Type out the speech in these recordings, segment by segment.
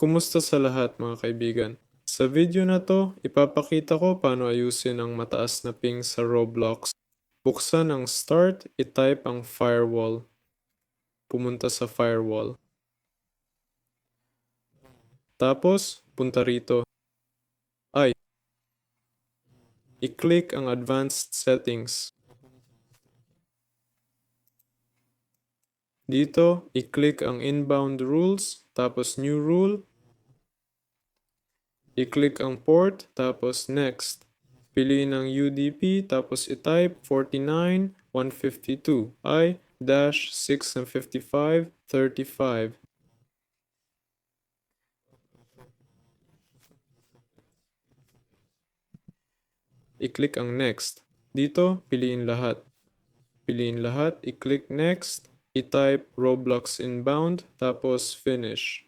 Kumusta sa lahat mga kaibigan? Sa video na to, ipapakita ko paano ayusin ang mataas na ping sa Roblox. Buksan ang start, itype ang firewall. Pumunta sa firewall. Tapos, punta rito. I-click ang advanced settings. Dito, i-click ang inbound rules, tapos new rule. I-click ang port, tapos next. Piliin ang UDP, tapos i-type 49,152 I-65535. I-click ang next. Dito, piliin lahat. Piliin lahat, i-click next, i-type Roblox inbound, tapos finish.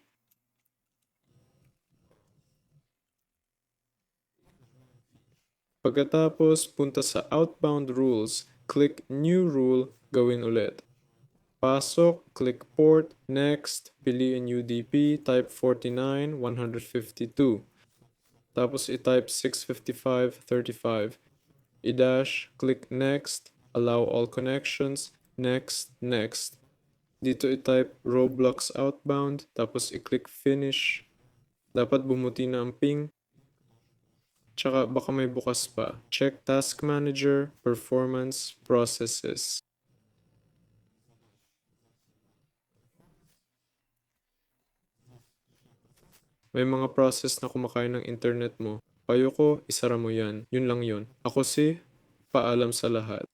Pagkatapos, punta sa outbound rules, click new rule, gawin ulit. Pasok, click port, next, piliin UDP, type 49,152. Tapos i-type 65535. I-dash, click next, allow all connections, next, next. Dito i-type Roblox outbound, tapos i-click finish. Dapat bumuti na ang ping. Tsaka baka may bukas pa. Check Task Manager, Performance, Processes. May mga process na kumakain ng internet mo. Payo ko, isara mo yan. Yun lang yun. Ako si, paalam sa lahat.